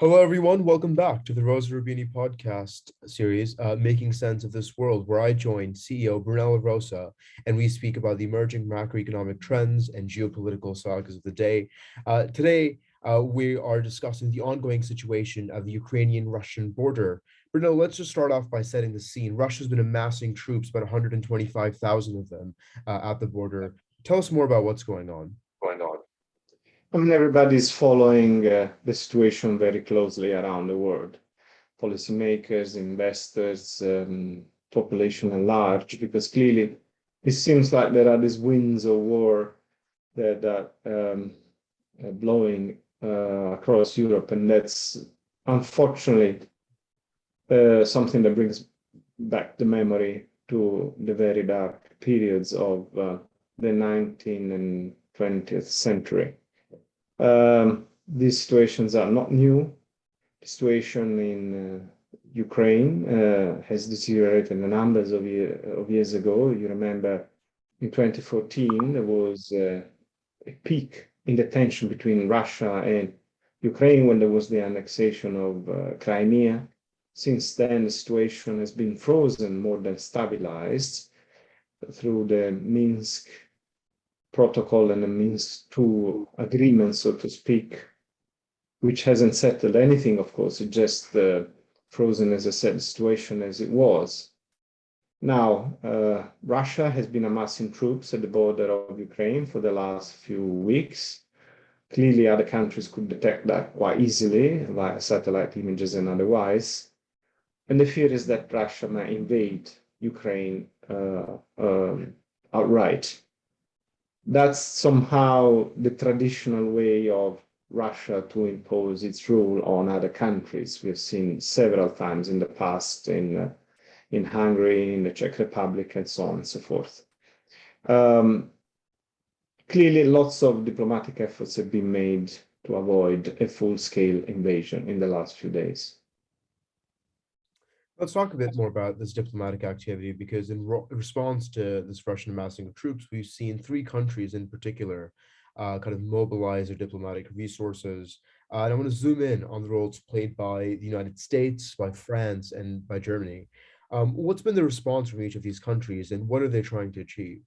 Hello, everyone. Welcome back to the Rosa Rubini podcast series, Making Sense of This World, where I join CEO Brunello Rosa and we speak about the emerging macroeconomic trends and geopolitical sagas of the day. Today, we are discussing the ongoing situation of the Ukrainian-Russian border. Brunello, let's just start off by setting the scene. Russia's been amassing troops, about 125,000 of them, at the border. Tell us more about what's going on. I mean, everybody's following the situation very closely around the world. Policymakers, investors, population at large, because clearly it seems like there are these winds of war that are blowing across Europe, and that's unfortunately something that brings back the memory to the very dark periods of the 19th and 20th century. These situations are not new. The situation in Ukraine has deteriorated a number of years ago. You remember in 2014, there was a peak in the tension between Russia and Ukraine when there was the annexation of Crimea. Since then, the situation has been frozen more than stabilized through the Minsk protocol and the Minsk II agreement, so to speak, which hasn't settled anything, of course. It just frozen, as I said, the situation as it was. Now, Russia has been amassing troops at the border of Ukraine for the last few weeks. Clearly, other countries could detect that quite easily via satellite images and otherwise. And the fear is that Russia might invade Ukraine outright. That's somehow the traditional way of Russia to impose its rule on other countries. We've seen several times in the past in Hungary, in the Czech Republic, and so on and so forth. Clearly, lots of diplomatic efforts have been made to avoid a full-scale invasion in the last few days. Let's talk a bit more about this diplomatic activity because, in response to this Russian amassing of troops, we've seen three countries in particular kind of mobilize their diplomatic resources. And I want to zoom in on the roles played by the United States, by France, and by Germany. What's been the response from each of these countries, and what are they trying to achieve?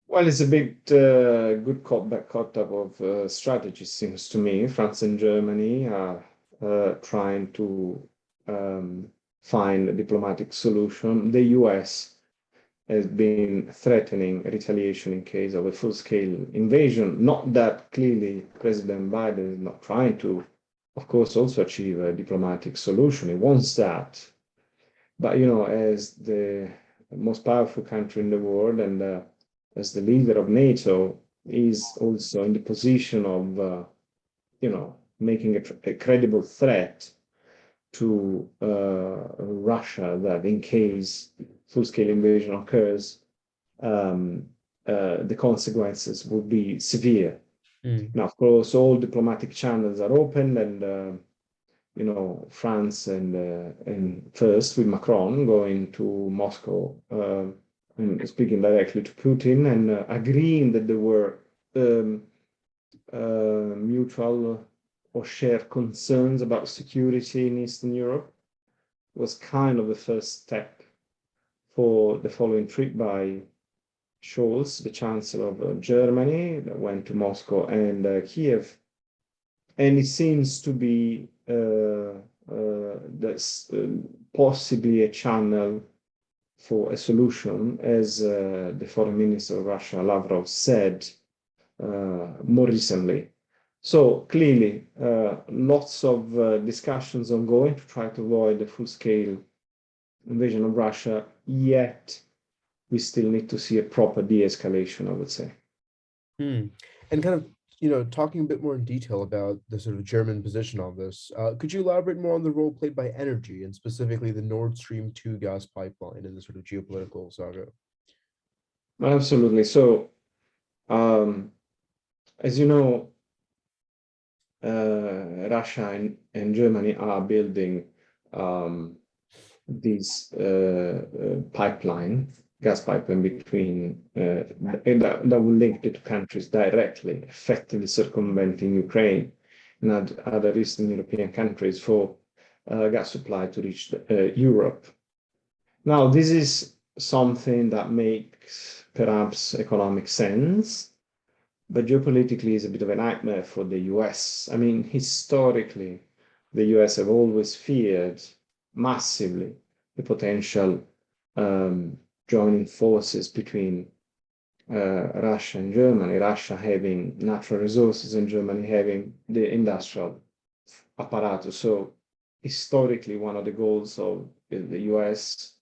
Well, it's a bit good cop, bad cop type of strategy, seems to me. France and Germany are trying to find a diplomatic solution. The US has been threatening retaliation in case of a full-scale invasion. Not that clearly President Biden is not trying to, of course, also achieve a diplomatic solution. He wants that. But, as the most powerful country in the world and as the leader of NATO, is also in the position of, making a credible threat to Russia that in case full-scale invasion occurs, the consequences would be severe. Now, of course, all diplomatic channels are open, and France and first with Macron going to Moscow and speaking directly to Putin and agreeing that there were mutual or shared concerns about security in Eastern Europe was kind of the first step for the following trip by Scholz, the Chancellor of Germany, that went to Moscow and Kiev. And it seems to be that's possibly a channel for a solution, as the Foreign Minister of Russia, Lavrov, said more recently. So clearly, lots of discussions ongoing to try to avoid a full-scale invasion of Russia, yet we still need to see a proper de-escalation, I would say. And kind of, talking a bit more in detail about the sort of German position on this, could you elaborate more on the role played by energy and specifically the Nord Stream 2 gas pipeline in the sort of geopolitical saga? Absolutely. So, as you know, Russia and Germany are building this gas pipeline between, that will link the two countries directly, effectively circumventing Ukraine. and other Eastern European countries for gas supply to reach Europe. Now, this is something that makes perhaps economic sense, but geopolitically is a bit of a nightmare for the US. I mean, historically, the US have always feared massively the potential joining forces between Russia and Germany, Russia having natural resources and Germany having the industrial apparatus. So historically, one of the goals of the US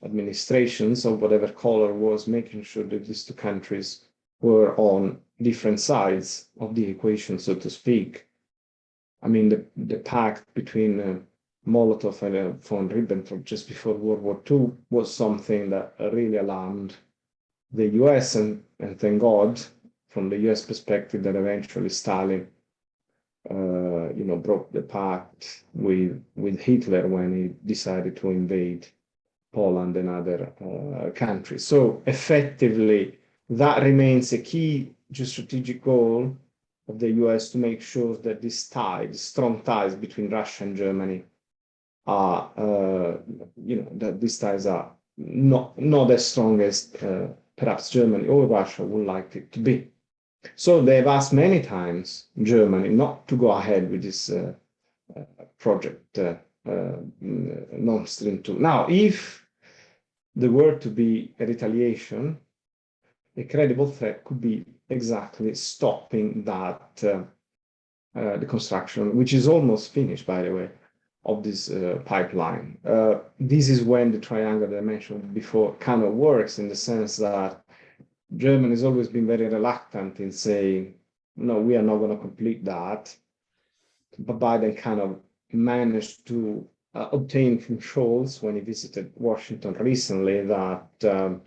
administrations of whatever color was making sure that these two countries were on different sides of the equation, so to speak. I mean, the pact between Molotov and von Ribbentrop just before World War II was something that really alarmed the US, and thank God, from the US perspective, that eventually Stalin, broke the pact with Hitler when he decided to invade Poland and other countries. So effectively, that remains a key geostrategic goal of the US to make sure that these ties, strong ties between Russia and Germany are, that these ties are not as strong as perhaps Germany or Russia would like it to be. So they've asked many times Germany not to go ahead with this project, Nord Stream 2. Now, if there were to be a retaliation, a credible threat could be exactly stopping that, the construction, which is almost finished, by the way, of this pipeline. This is when the triangle that I mentioned before kind of works, in the sense that Germany has always been very reluctant in saying, no, we are not going to complete that. But Biden kind of managed to obtain from Scholz, when he visited Washington recently, that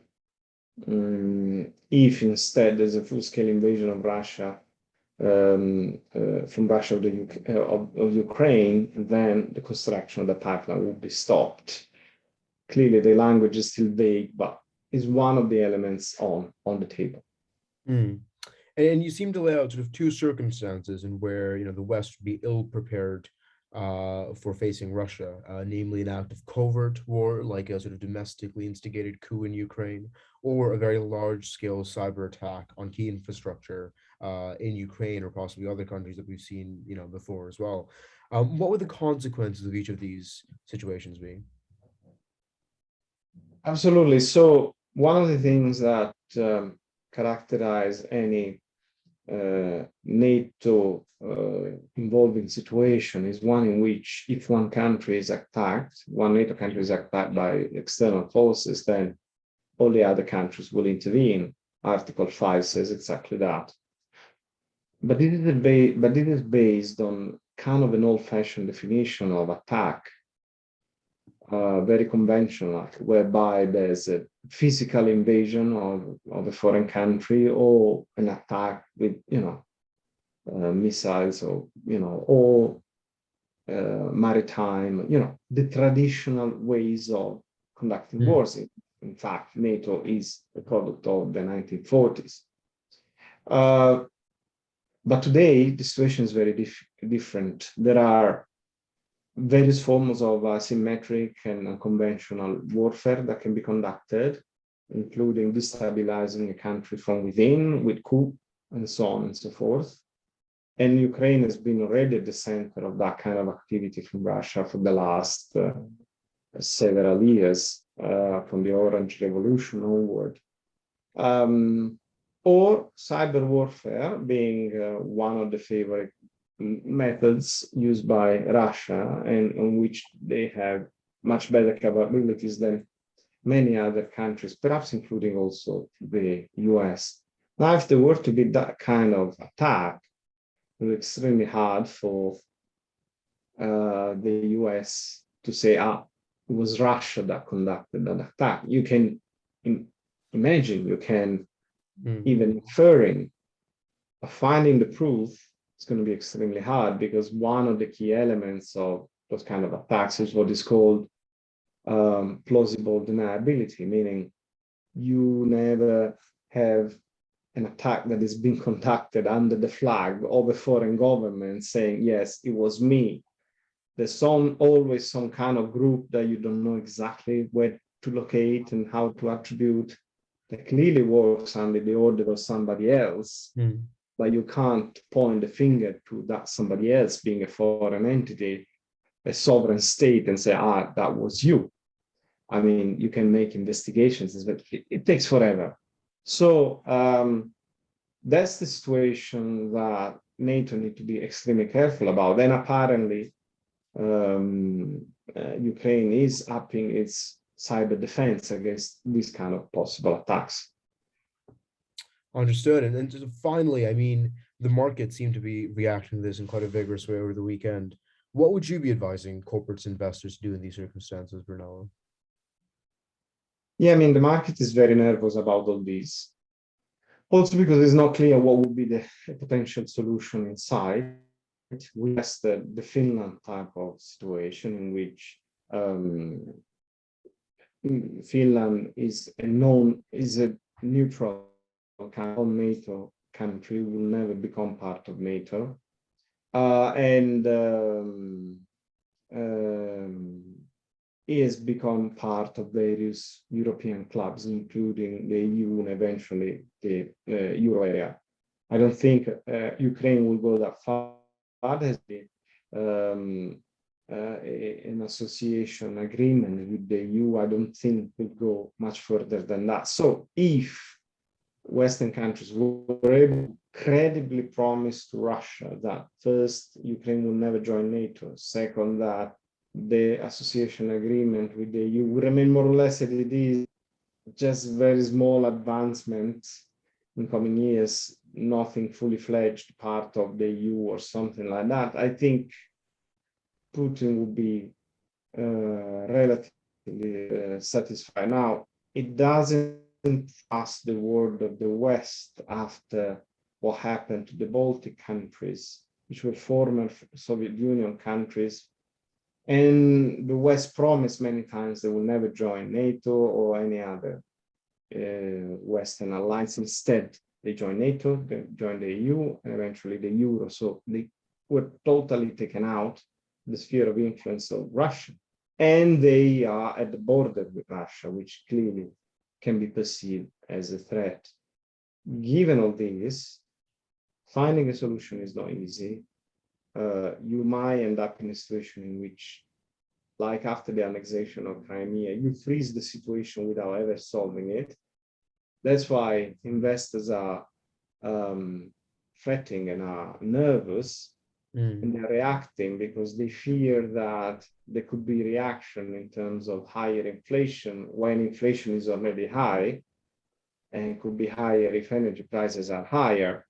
if instead there's a full-scale invasion of Russia, from Russia of Ukraine, then the construction of the pipeline will be stopped. Clearly, the language is still vague, but is one of the elements on the table. And you seem to lay out sort of two circumstances in where the West would be ill prepared for facing Russia, namely an act of covert war, like a sort of domestically instigated coup in Ukraine, or a very large-scale cyber attack on key infrastructure in Ukraine or possibly other countries that we've seen, before as well. What would the consequences of each of these situations be? Absolutely. So one of the things that characterize any NATO involving situation is one in which, if one country is attacked, one NATO country is attacked by external forces, then all the other countries will intervene. Article 5 says exactly that. But this is based on kind of an old-fashioned definition of attack, very conventional, whereby there's a physical invasion of a foreign country, or an attack with missiles, or maritime, the traditional ways of conducting wars. In fact, NATO is a product of the 1940s. But today, the situation is very different. There are various forms of asymmetric and unconventional warfare that can be conducted, including destabilizing a country from within with coup and so on and so forth. And Ukraine has been already at the center of that kind of activity from Russia for the last several years, from the Orange Revolution onward. Or cyber warfare being one of the favorite methods used by Russia, and on which they have much better capabilities than many other countries, perhaps including also the US. Now, if there were to be that kind of attack, it was extremely hard for the US to say, it was Russia that conducted that attack. You can imagine, you can even inferring, finding the proof, it's going to be extremely hard, because one of the key elements of those kind of attacks is what is called plausible deniability, meaning you never have an attack that is being conducted under the flag of a foreign government saying, yes, it was me. There's always some kind of group that you don't know exactly where to locate and how to attribute, that clearly works under the order of somebody else, but you can't point the finger to that somebody else being a foreign entity, a sovereign state, and say, that was you. I mean, you can make investigations, but it takes forever. So that's the situation that NATO need to be extremely careful about. And apparently, Ukraine is upping its cyber defense against these kind of possible attacks. Understood. And then just finally, I mean, the market seemed to be reacting to this in quite a vigorous way over the weekend. What would you be advising corporates investors to do in these circumstances, Brunello? Yeah, I mean, the market is very nervous about all this. Also because it's not clear what would be the potential solution inside. We tested the Finland type of situation in which Finland is a neutral kind of NATO country, will never become part of NATO, and has become part of various European clubs, including the EU and eventually the Euro area. I don't think Ukraine will go that far. There has been an association agreement with the EU. I don't think will go much further than that. So if Western countries were able to credibly promise to Russia that first, Ukraine will never join NATO, second, that the association agreement with the EU will remain more or less as it is, just very small advancements in coming years, nothing fully fledged part of the EU or something like that, I think Putin would be relatively satisfied. Now, it doesn't trust the word of the West after what happened to the Baltic countries, which were former Soviet Union countries. And the West promised many times they will never join NATO or any other Western alliance. Instead, they joined NATO, they joined the EU, and eventually the Euro. So they were totally taken out the sphere of influence of Russia. And they are at the border with Russia, which clearly can be perceived as a threat. Given all this, finding a solution is not easy. You might end up in a situation in which, like after the annexation of Crimea, you freeze the situation without ever solving it. That's why investors are fretting and are nervous, and they're reacting because they fear that there could be reaction in terms of higher inflation when inflation is already high, and could be higher if energy prices are higher,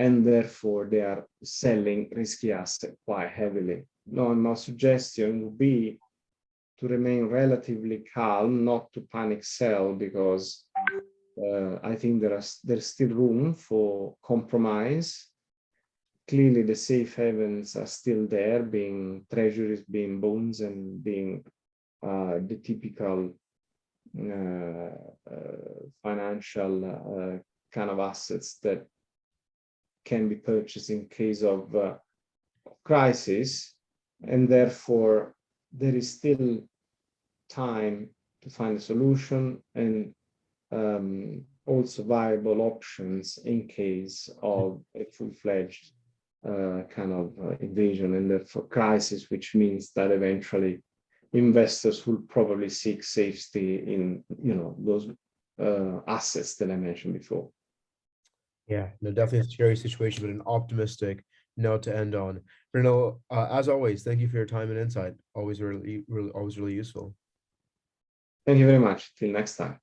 and therefore they are selling risky assets quite heavily. No, my suggestion would be to remain relatively calm, not to panic sell, because I think there's still room for compromise. Clearly, the safe havens are still there, being treasuries, being bonds, and being the typical financial kind of assets that can be purchased in case of crisis, and therefore there is still time to find a solution, and also viable options in case of a full-fledged kind of invasion and therefore crisis, which means that eventually investors will probably seek safety in those assets that I mentioned before. Yeah, no, definitely a scary situation, but an optimistic note to end on. Bruno, as always, thank you for your time and insight. Always really useful. Thank you very much. Till next time.